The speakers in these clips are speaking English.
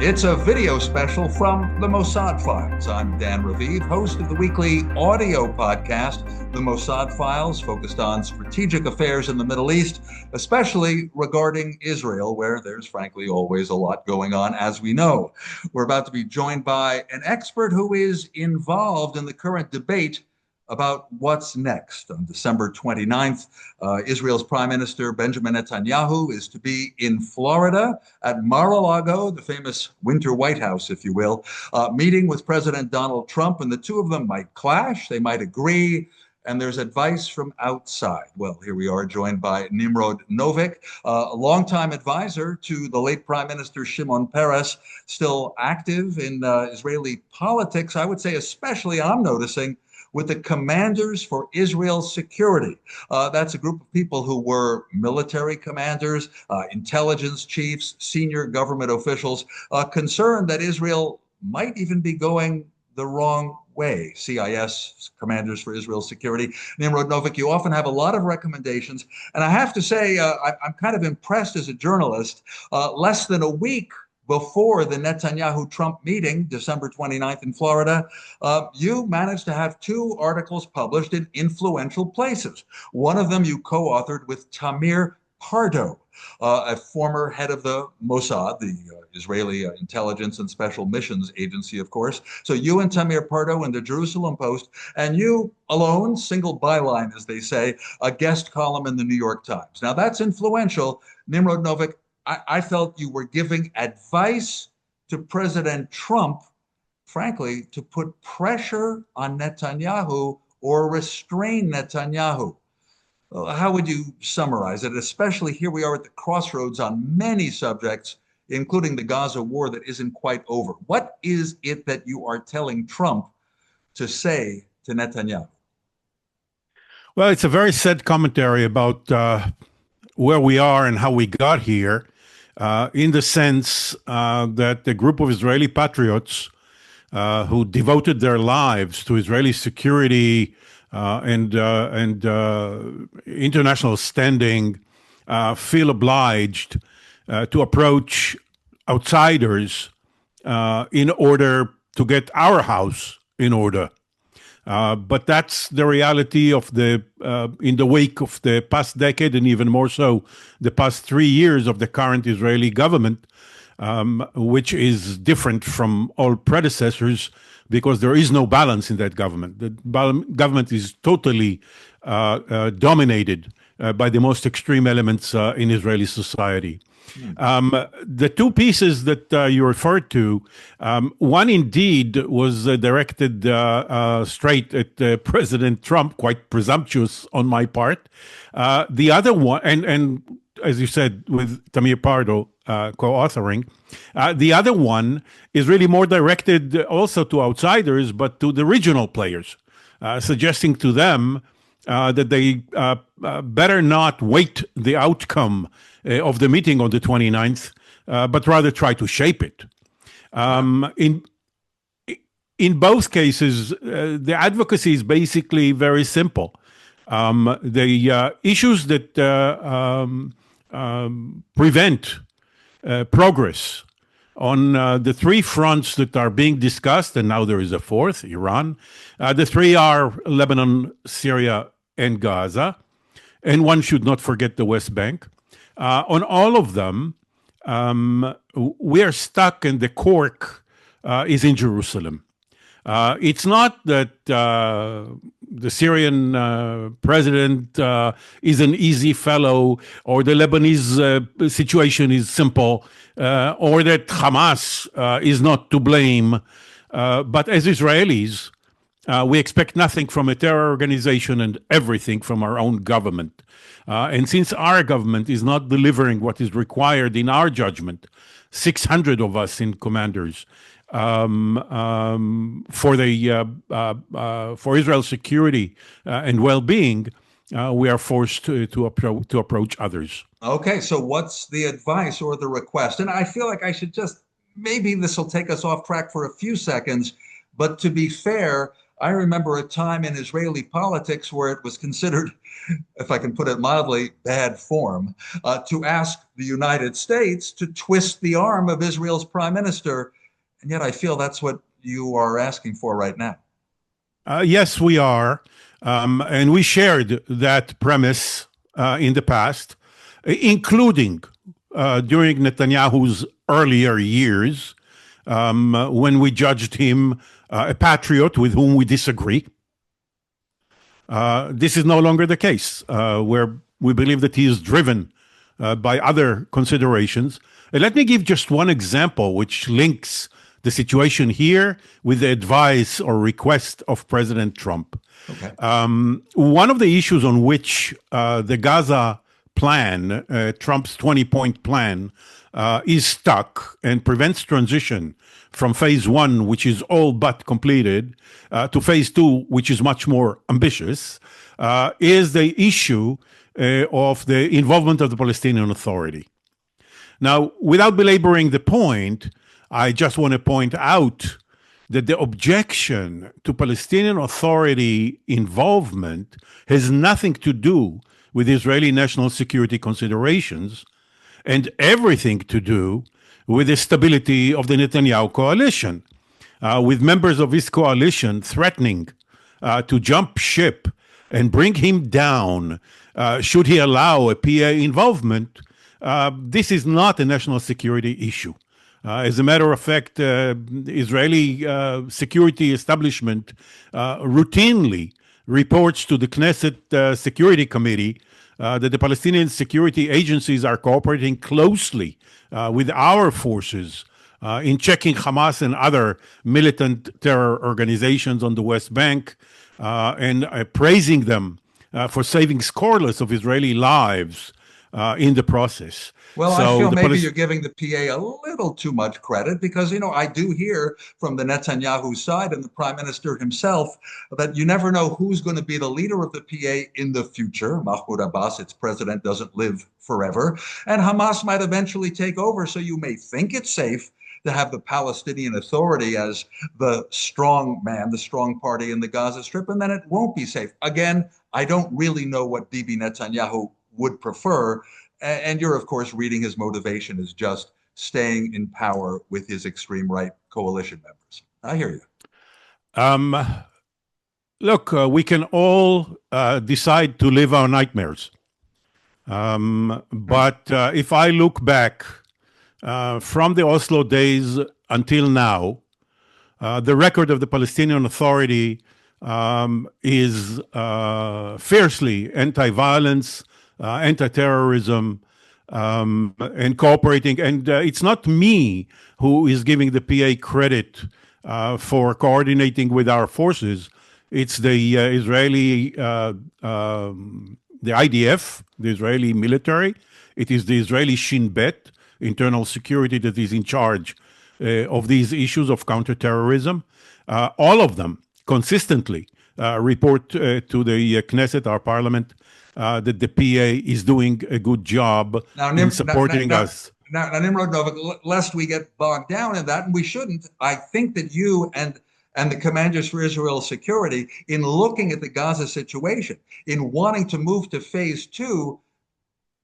It's a video special from the Mossad Files. I'm Dan Raviv, host of the weekly audio podcast, The Mossad Files, focused on strategic affairs in the Middle East, especially regarding Israel, where there's frankly always a lot going on, as we know. We're about to be joined by an expert who is involved in the current debate about what's next. On December 29th, Israel's Prime Minister Benjamin Netanyahu is to be in Florida at Mar-a-Lago, the famous winter White House, if you will, meeting with President Donald Trump, and the two of them might clash, they might agree, and there's advice from outside. Well, here we are joined by Nimrod Novik, a longtime advisor to the late Prime Minister Shimon Peres, still active in Israeli politics, I would say especially, I'm noticing, with the Commanders for Israel's Security. That's a group of people who were military commanders, intelligence chiefs, senior government officials, concerned that Israel might even be going the wrong way. CIS, Commanders for Israel's Security. Nimrod Novik, you often have a lot of recommendations. And I have to say, I'm kind of impressed as a journalist. Less than a week before the Netanyahu-Trump meeting, December 29th in Florida, you managed to have two articles published in influential places. One of them you co-authored with Tamir Pardo, a former head of the Mossad, the Israeli Intelligence and Special Missions Agency, of course. So you and Tamir Pardo in the Jerusalem Post, and you alone, single byline, as they say, a guest column in the New York Times. Now that's influential. Nimrod Novik, I felt you were giving advice to President Trump, frankly, to put pressure on Netanyahu or restrain Netanyahu. How would you summarize it? Especially here we are at the crossroads on many subjects, including the Gaza war that isn't quite over. What is it that you are telling Trump to say to Netanyahu? Well, it's a very sad commentary about where we are and how we got here. In the sense that the group of Israeli patriots who devoted their lives to Israeli security and international standing feel obliged to approach outsiders in order to get our house in order. But that's the reality of in the wake of the past decade, and even more so the past 3 years of the current Israeli government, which is different from all predecessors because there is no balance in that government. The government is totally dominated by the most extreme elements in Israeli society. The two pieces that you referred to, one indeed was directed straight at President Trump, quite presumptuous on my part. The other one, and as you said, with Tamir Pardo co-authoring, the other one is really more directed also to outsiders, but to the regional players, suggesting to them that they better not wait the outcome of the meeting on the 29th, but rather try to shape it. In both cases, the advocacy is basically very simple. The issues that prevent progress on the three fronts that are being discussed, and now there is a fourth, Iran. The three are Lebanon, Syria, and Gaza. And one should not forget the West Bank. On all of them, we are stuck and the cork is in Jerusalem. It's not that the Syrian president is an easy fellow, or the Lebanese situation is simple, or that Hamas is not to blame. But as Israelis, we expect nothing from a terror organization and everything from our own government. And since our government is not delivering what is required in our judgment, 600 of us in commanders, for Israel's security and well-being, we are forced to approach others. Okay, so what's the advice or the request? And I feel like I should just, maybe this will take us off track for a few seconds, but to be fair, I remember a time in Israeli politics where it was considered, if I can put it mildly, bad form to ask the United States to twist the arm of Israel's prime minister. And yet I feel that's what you are asking for right now. Yes, we are. And we shared that premise in the past, including during Netanyahu's earlier years, when we judged him a patriot with whom we disagree. This is no longer the case, where we believe that he is driven by other considerations. Let me give just one example which links the situation here with the advice or request of President Trump. Okay. One of the issues on which the Gaza plan, Trump's 20-point plan, is stuck and prevents transition from phase one, which is all but completed, to phase two, which is much more ambitious, is the issue of the involvement of the Palestinian Authority. Now, without belaboring the point, I just want to point out that the objection to Palestinian Authority involvement has nothing to do with Israeli national security considerations and everything to do with the stability of the Netanyahu coalition, with members of his coalition threatening to jump ship and bring him down should he allow a PA involvement. This is not a national security issue. As a matter of fact, Israeli security establishment routinely reports to the Knesset Security Committee that the Palestinian security agencies are cooperating closely with our forces in checking Hamas and other militant terror organizations on the West Bank and praising them for saving scoreless of Israeli lives in the process. Well, so I feel maybe you're giving the PA a little too much credit because, I do hear from the Netanyahu side and the prime minister himself that you never know who's going to be the leader of the PA in the future. Mahmoud Abbas, its president, doesn't live forever. And Hamas might eventually take over. So you may think it's safe to have the Palestinian Authority as the strong man, the strong party in the Gaza Strip, and then it won't be safe. Again, I don't really know what Bibi Netanyahu would prefer. And you're, of course, reading his motivation as just staying in power with his extreme right coalition members. I hear you. Look, we can all decide to live our nightmares. But if I look back from the Oslo days until now, the record of the Palestinian Authority is fiercely anti-violence, anti-terrorism, and cooperating. And it's not me who is giving the PA credit for coordinating with our forces. It's the Israeli, the IDF, the Israeli military. It is the Israeli Shin Bet, internal security, that is in charge of these issues of counterterrorism. All of them consistently report to the Knesset, our parliament, that the PA is doing a good job in supporting us. Now, Nimrod Novik, lest we get bogged down in that, and we shouldn't, I think that you and the commanders for Israel's security, in looking at the Gaza situation, in wanting to move to phase two,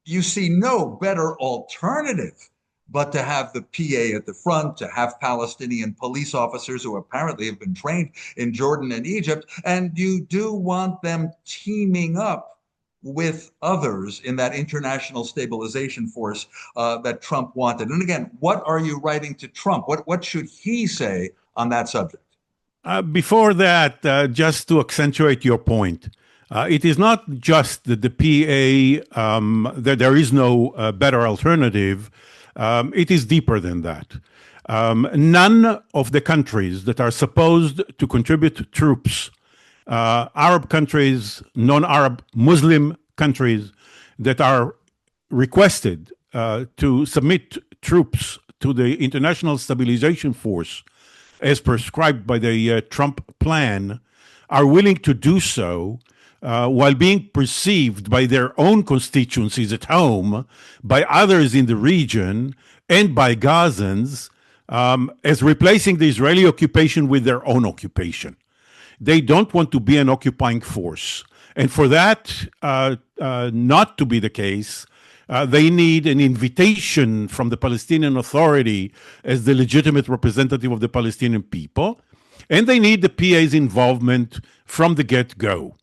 you see no better alternative but to have the PA at the front, to have Palestinian police officers who apparently have been trained in Jordan and Egypt, and you do want them teaming up with others in that International Stabilization Force that Trump wanted. And again, what are you writing to Trump? What should he say on that subject? Before that, just to accentuate your point, it is not just that the PA, that there is no better alternative. It is deeper than that. None of the countries that are supposed to contribute troops, Arab countries, non-Arab Muslim countries that are requested to submit troops to the International Stabilization Force as prescribed by the Trump plan, are willing to do so while being perceived by their own constituencies at home, by others in the region, and by Gazans as replacing the Israeli occupation with their own occupation. They don't want to be an occupying force. And for that not to be the case, they need an invitation from the Palestinian Authority as the legitimate representative of the Palestinian people. And they need the PA's involvement from the get-go.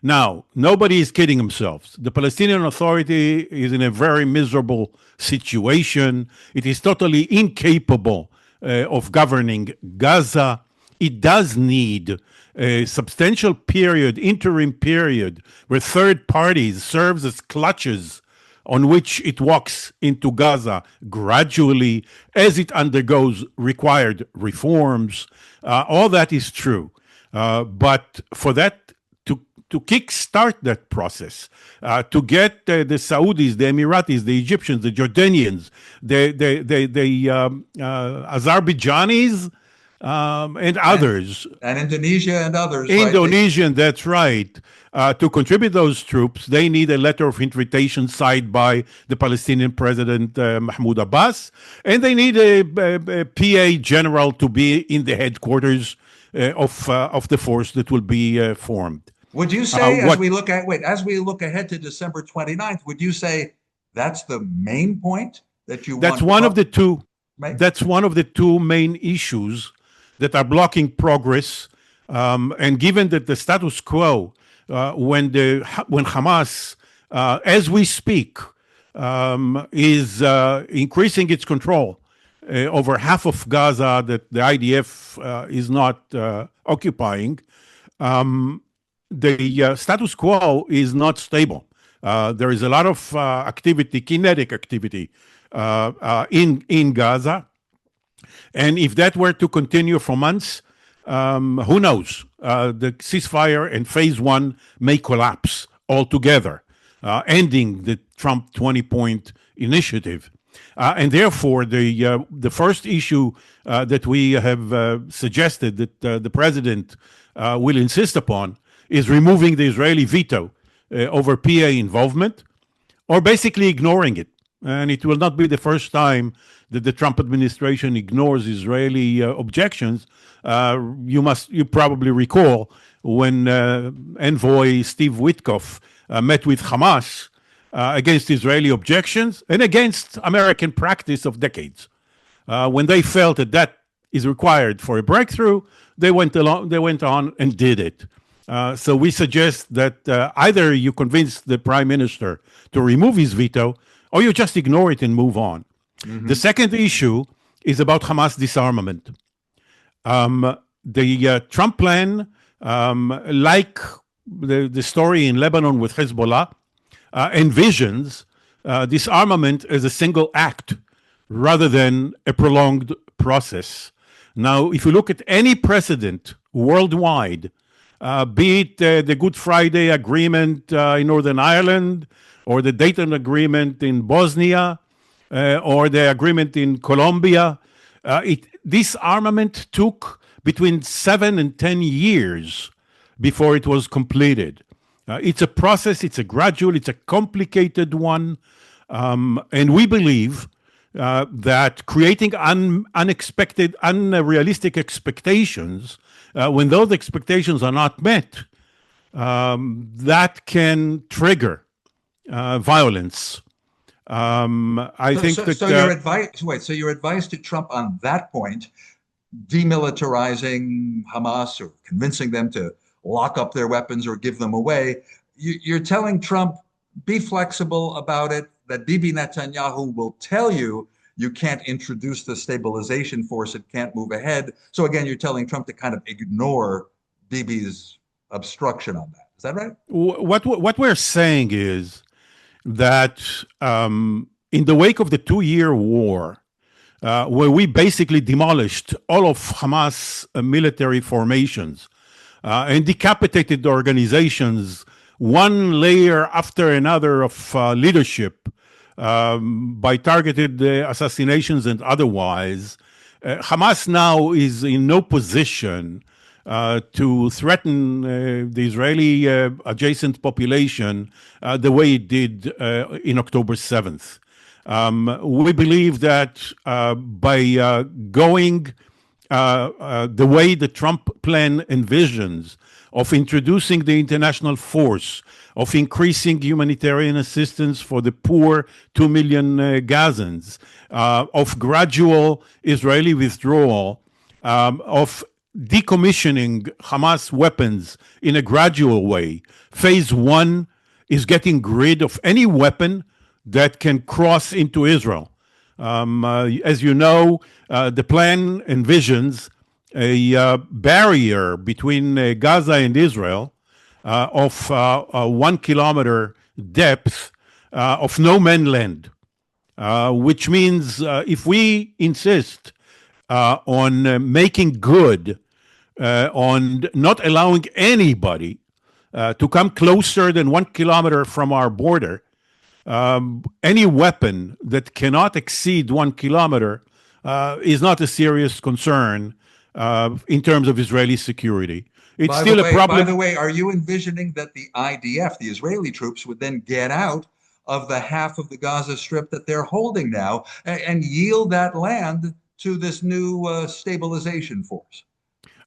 Now, nobody is kidding themselves. The Palestinian Authority is in a very miserable situation. It is totally incapable of governing Gaza. It does need a substantial period, interim period, where third parties serves as clutches on which it walks into Gaza gradually as it undergoes required reforms. All that is true. But for that to kickstart that process, to get the Saudis, the Emiratis, the Egyptians, the Jordanians, the Azerbaijanis, and others. And Indonesia and others. Indonesian, right? That's right. To contribute those troops, they need a letter of invitation signed by the Palestinian president, Mahmoud Abbas, and they need a PA general to be in the headquarters of the force that will be formed. Would you say, as we look ahead to December 29th, would you say that's the main point that you want? That's one of the two. That's one of the two main issues that are blocking progress. And given that the status quo, when Hamas, as we speak, is increasing its control over half of Gaza that the IDF is not occupying, the status quo is not stable. There is a lot of activity, kinetic activity in Gaza. And if that were to continue for months, who knows? The ceasefire and phase one may collapse altogether, ending the Trump 20-point initiative. And therefore, the first issue that we have suggested that the president will insist upon is removing the Israeli veto over PA involvement, or basically ignoring it. And it will not be the first time that the Trump administration ignores Israeli objections. You probably recall when envoy Steve Witkoff met with Hamas against Israeli objections and against American practice of decades. When they felt that is required for a breakthrough, they went on and did it. So we suggest that either you convince the prime minister to remove his veto, or you just ignore it and move on. Mm-hmm. The second issue is about Hamas disarmament. The Trump plan, like the story in Lebanon with Hezbollah, envisions disarmament as a single act rather than a prolonged process. Now, if you look at any precedent worldwide, be it the Good Friday Agreement in Northern Ireland, or the Dayton Agreement in Bosnia, or the agreement in Colombia, disarmament took between 7 and 10 years before it was completed. It's a process, it's a gradual, it's a complicated one, and we believe that creating unexpected, unrealistic expectations, when those expectations are not met, that can trigger violence. So your advice to Trump on that point, demilitarizing Hamas or convincing them to lock up their weapons or give them away, you're telling Trump, be flexible about it, that Bibi Netanyahu will tell you you can't introduce the stabilization force, it can't move ahead. So again, you're telling Trump to kind of ignore Bibi's obstruction on that. Is that right? What we're saying is that in the wake of the 2-year war, where we basically demolished all of Hamas military formations and decapitated the organizations one layer after another of leadership by targeted assassinations and otherwise, Hamas now is in no position to threaten the Israeli adjacent population the way it did in October 7th. We believe that by going the way the Trump plan envisions of introducing the international force, of increasing humanitarian assistance for the poor 2 million Gazans, of gradual Israeli withdrawal, of decommissioning Hamas weapons in a gradual way. Phase one is getting rid of any weapon that can cross into Israel. As you know, the plan envisions a barrier between Gaza and Israel of 1 kilometer depth of no man's land, which means if we insist on making good, on not allowing anybody to come closer than 1 kilometer from our border, any weapon that cannot exceed 1 kilometer is not a serious concern in terms of Israeli security. It's still a problem. By the way, are you envisioning that the IDF, the Israeli troops, would then get out of the half of the Gaza Strip that they're holding now and yield that land to this new stabilization force?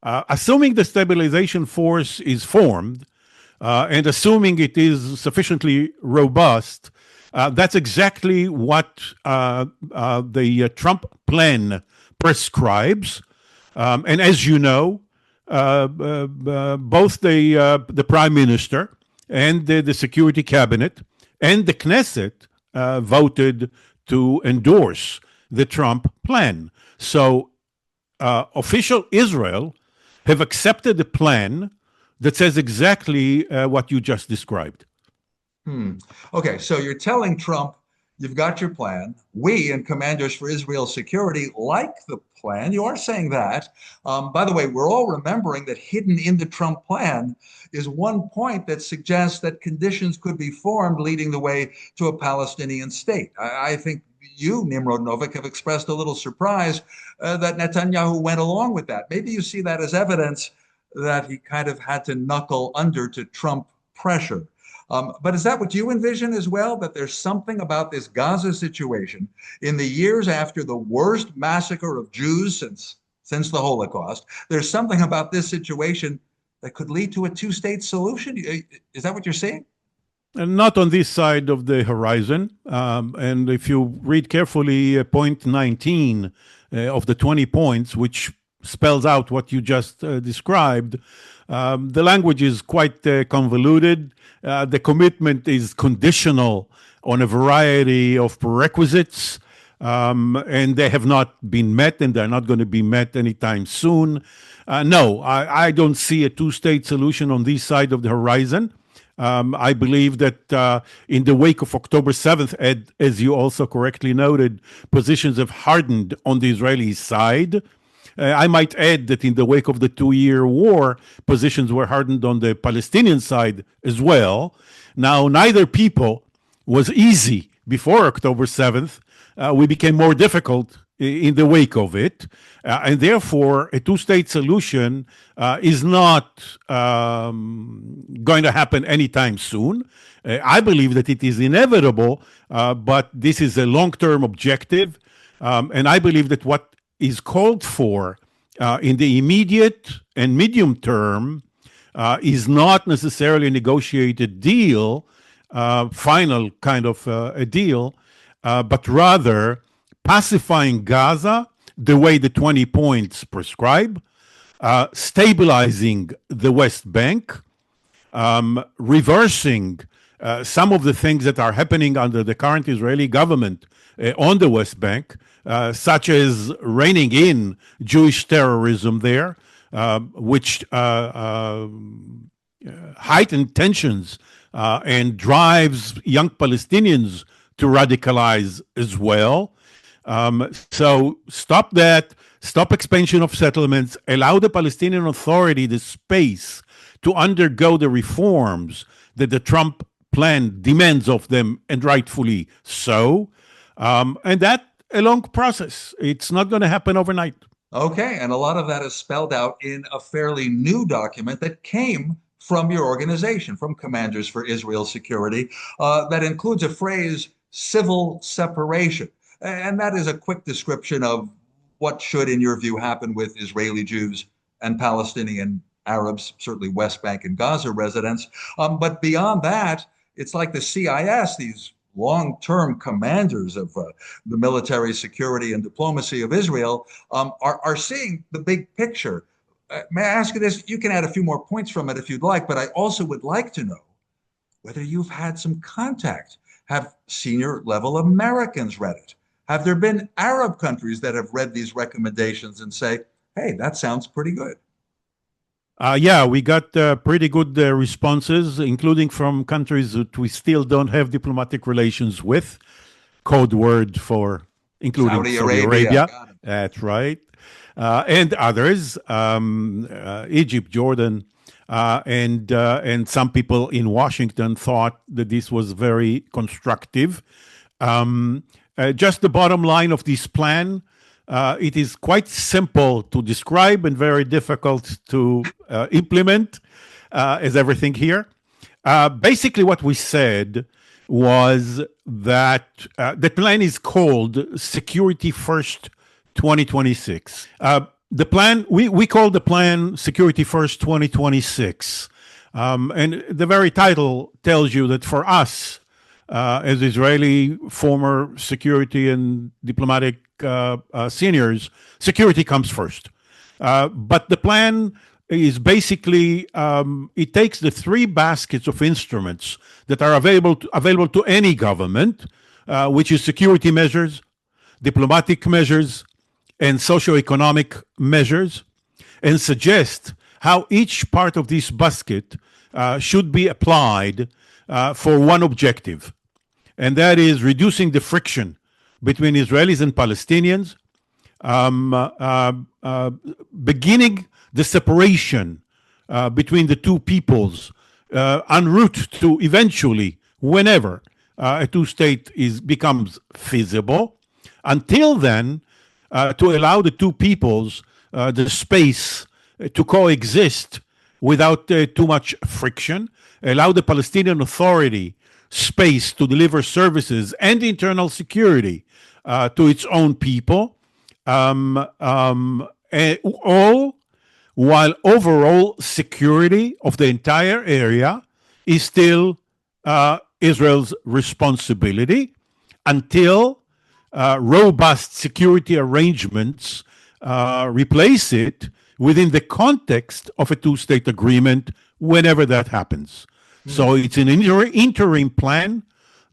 Assuming the stabilization force is formed, and assuming it is sufficiently robust, that's exactly what the Trump plan prescribes. And as you know, both the Prime Minister and the Security Cabinet and the Knesset voted to endorse the Trump plan. So official Israel have accepted a plan that says exactly what you just described. Okay, so you're telling Trump, you've got your plan. We and Commanders for Israel Security like the plan. You are saying that. By the way, we're all remembering that hidden in the Trump plan is one point that suggests that conditions could be formed leading the way to a Palestinian state. I think you, Nimrod Novik, have expressed a little surprise that Netanyahu went along with that. Maybe you see that as evidence that he kind of had to knuckle under to Trump pressure. But is that what you envision as well, that there's something about this Gaza situation in the years after the worst massacre of Jews since the Holocaust? There's something about this situation that could lead to a two-state solution? Is that what you're saying? And not on this side of the horizon. And if you read carefully point 19 of the 20 points, which spells out what you just described, the language is quite convoluted. The commitment is conditional on a variety of prerequisites, and they have not been met, and they're not going to be met anytime soon. No, I don't see a two-state solution on this side of the horizon. I believe that in the wake of October 7th, as you also correctly noted, positions have hardened on the Israeli side. I might add that in the wake of the 2-year war, positions were hardened on the Palestinian side as well. Now, neither people was easy before October 7th. We became more difficult in the wake of it. And therefore, a two-state solution is not going to happen anytime soon. I believe that it is inevitable, but this is a long-term objective. And I believe that what is called for in the immediate and medium term is not necessarily a negotiated deal, final kind of a deal, but rather pacifying Gaza the way the 20 points prescribe, stabilizing the West Bank, reversing some of the things that are happening under the current Israeli government on the West Bank, such as reining in Jewish terrorism there, which heightened tensions and drives young Palestinians to radicalize as well. So stop that, stop expansion of settlements, allow the Palestinian Authority the space to undergo the reforms that the Trump plan demands of them, and rightfully so. And that a long process. It's not going to happen overnight. Okay, and a lot of that is spelled out in a fairly new document that came from your organization, from Commanders for Israel Security, that includes a phrase, civil separation. And that is a quick description of what should, in your view, happen with Israeli Jews and Palestinian Arabs, certainly West Bank and Gaza residents. But beyond that, it's like the CIS, these long-term commanders of the military, security, and diplomacy of Israel, are seeing the big picture. May I ask you this? You can add a few more points from it if you'd like, but I also would like to know whether you've had some contact. Have senior level Americans read it? Have there been Arab countries that have read these recommendations and say, hey, that sounds pretty good? Yeah, we got pretty good responses, including from countries that we still don't have diplomatic relations with. Code word for including Saudi Arabia. That's right. And others, Egypt, Jordan, and some people in Washington thought that this was very constructive. Just the bottom line of this plan, it is quite simple to describe and very difficult to implement, as everything here. Basically, what we said was that the plan is called Security First 2026. The plan, we call the plan Security First 2026. And the very title tells you that for us, as Israeli former security and diplomatic seniors, security comes first. But the plan is basically, it takes the three baskets of instruments that are available to any government, which is security measures, diplomatic measures, and socioeconomic measures, and suggest how each part of this basket should be applied for one objective, and that is reducing the friction between Israelis and Palestinians, beginning the separation between the two peoples en route to eventually, whenever a two-state becomes feasible. Until then, to allow the two peoples the space to coexist without too much friction, allow the Palestinian Authority space to deliver services and internal security to its own people, all while overall security of the entire area is still Israel's responsibility until robust security arrangements replace it within the context of a two-state agreement whenever that happens. So it's an interim plan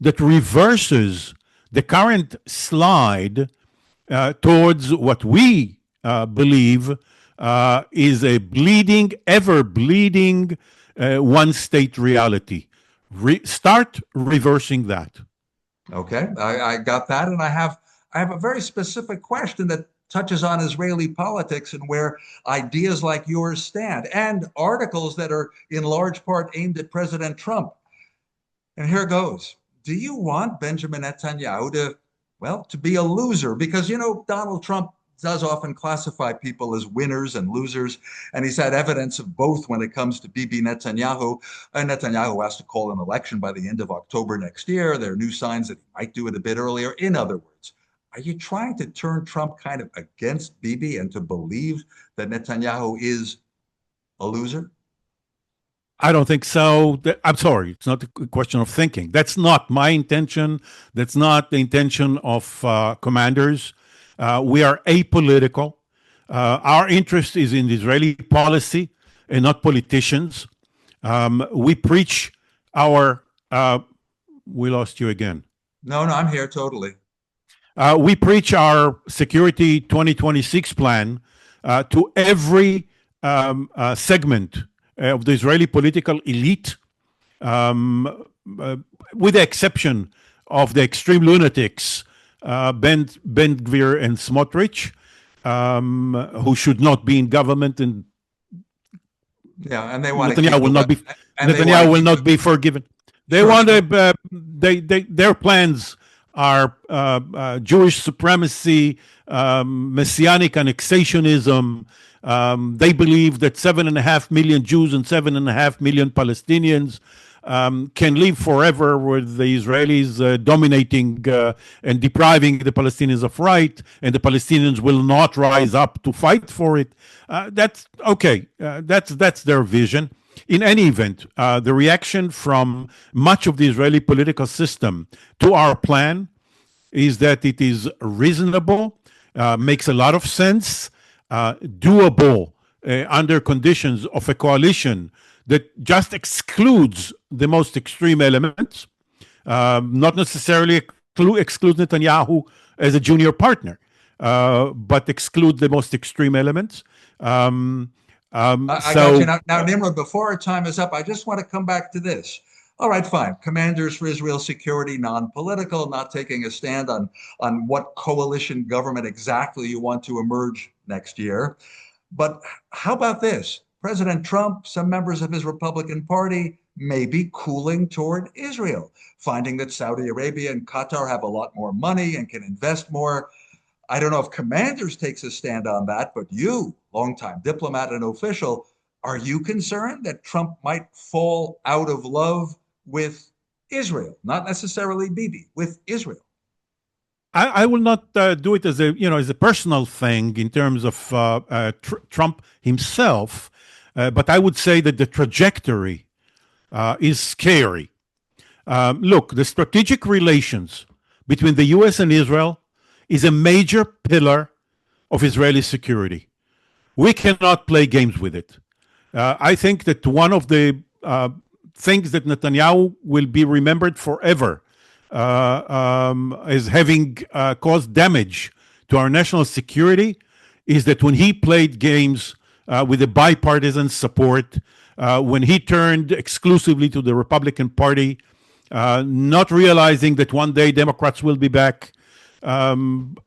that reverses the current slide towards what we believe is a bleeding, ever-bleeding one-state reality. Start reversing that. Okay, I got that, and I have a very specific question that touches on Israeli politics and where ideas like yours stand, and articles that are in large part aimed at President Trump. And here goes. Do you want Benjamin Netanyahu to be a loser? Because, Donald Trump does often classify people as winners and losers, and he's had evidence of both when it comes to Bibi Netanyahu. Netanyahu has to call an election by the end of October next year. There are new signs that he might do it a bit earlier. In other words, are you trying to turn Trump kind of against Bibi and to believe that Netanyahu is a loser? I don't think so. I'm sorry. It's not a question of thinking. That's not my intention. That's not the intention of commanders. We are apolitical. Our interest is in Israeli policy and not politicians. We preach our... we lost you again. No, I'm here totally. We preach our Security 2026 plan to every segment of the Israeli political elite, with the exception of the extreme lunatics, Ben Gvir and Smotrich, who should not be in government, and and they want Netanyahu will not be forgiven. They want their plans are Jewish supremacy, messianic annexationism. They believe that 7.5 million Jews and 7.5 million Palestinians can live forever with the Israelis dominating and depriving the Palestinians of right, and the Palestinians will not rise up to fight for it. That's okay. That's their vision. In any event, the reaction from much of the Israeli political system to our plan is that it is reasonable, makes a lot of sense, doable under conditions of a coalition that just excludes the most extreme elements, not necessarily exclude Netanyahu as a junior partner, but exclude the most extreme elements. I got you. Now, Nimrod, before our time is up, I just want to come back to this. All right, fine. Commanders for Israel's security, non-political, not taking a stand on what coalition government exactly you want to emerge next year. But how about this? President Trump, some members of his Republican Party may be cooling toward Israel, finding that Saudi Arabia and Qatar have a lot more money and can invest more. I don't know if Commanders takes a stand on that, but you, longtime diplomat and official, are you concerned that Trump might fall out of love with Israel? Not necessarily Bibi, with Israel. I will not do it as a personal thing in terms of Trump himself, but I would say that the trajectory is scary. Look, the strategic relations between the U.S. and Israel is a major pillar of Israeli security. We cannot play games with it. I think that one of the things that Netanyahu will be remembered forever as having caused damage to our national security is that when he played games with a bipartisan support, when he turned exclusively to the Republican Party, not realizing that one day Democrats will be back, and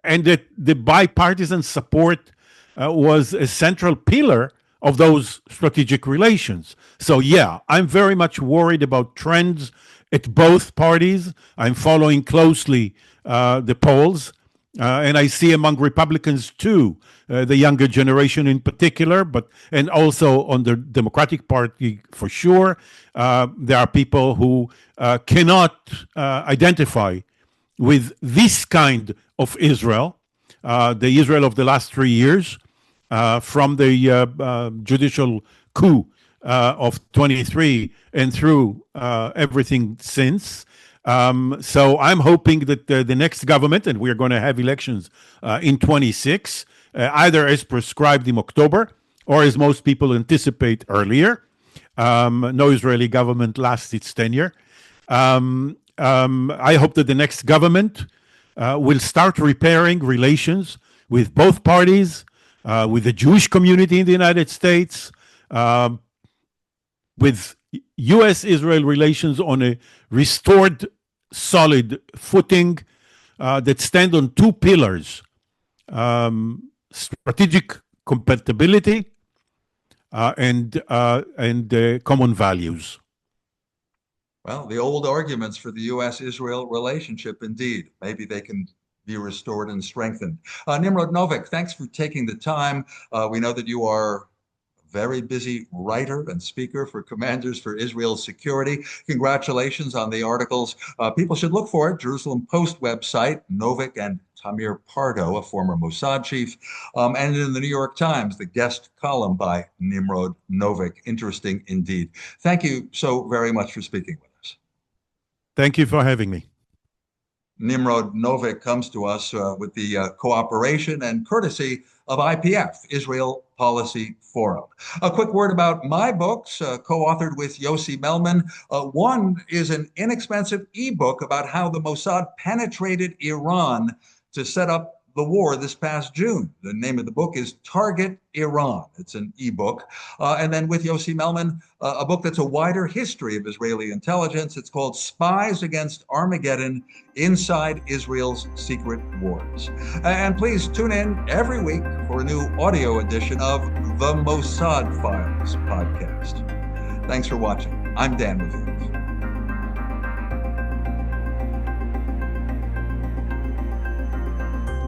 that the bipartisan support was a central pillar of those strategic relations. So yeah, I'm very much worried about trends at both parties. I'm following closely the polls, and I see among Republicans too, the younger generation in particular, and also on the Democratic Party for sure. There are people who cannot identify with this kind of Israel, the Israel of the last 3 years, from the judicial coup of 23 and through everything since. So I'm hoping that the next government, and we're going to have elections in 26, either as prescribed in October or as most people anticipate earlier. No Israeli government lasts its tenure. I hope that the next government will start repairing relations with both parties, with the Jewish community in the United States, with U.S.-Israel relations on a restored, solid footing that stand on two pillars: strategic compatibility and common values. Well, the old arguments for the U.S.-Israel relationship, indeed. Maybe they can be restored and strengthened. Nimrod Novik, thanks for taking the time. We know that you are a very busy writer and speaker for Commanders for Israel's Security. Congratulations on the articles. People should look for it. Jerusalem Post website, Novik and Tamir Pardo, a former Mossad chief, and in the New York Times, the guest column by Nimrod Novik. Interesting indeed. Thank you so very much for speaking with us. Thank you for having me. Nimrod Novik comes to us with the cooperation and courtesy of IPF, Israel Policy Forum. A quick word about my books, co-authored with Yossi Melman. One is an inexpensive ebook about how the Mossad penetrated Iran to set up the war this past June. The name of the book is Target Iran. It's an ebook. And then with Yossi Melman, a book that's a wider history of Israeli intelligence. It's called Spies Against Armageddon, Inside Israel's Secret Wars. And please tune in every week for a new audio edition of the Mossad Files podcast. Thanks for watching. I'm Dan Raviv.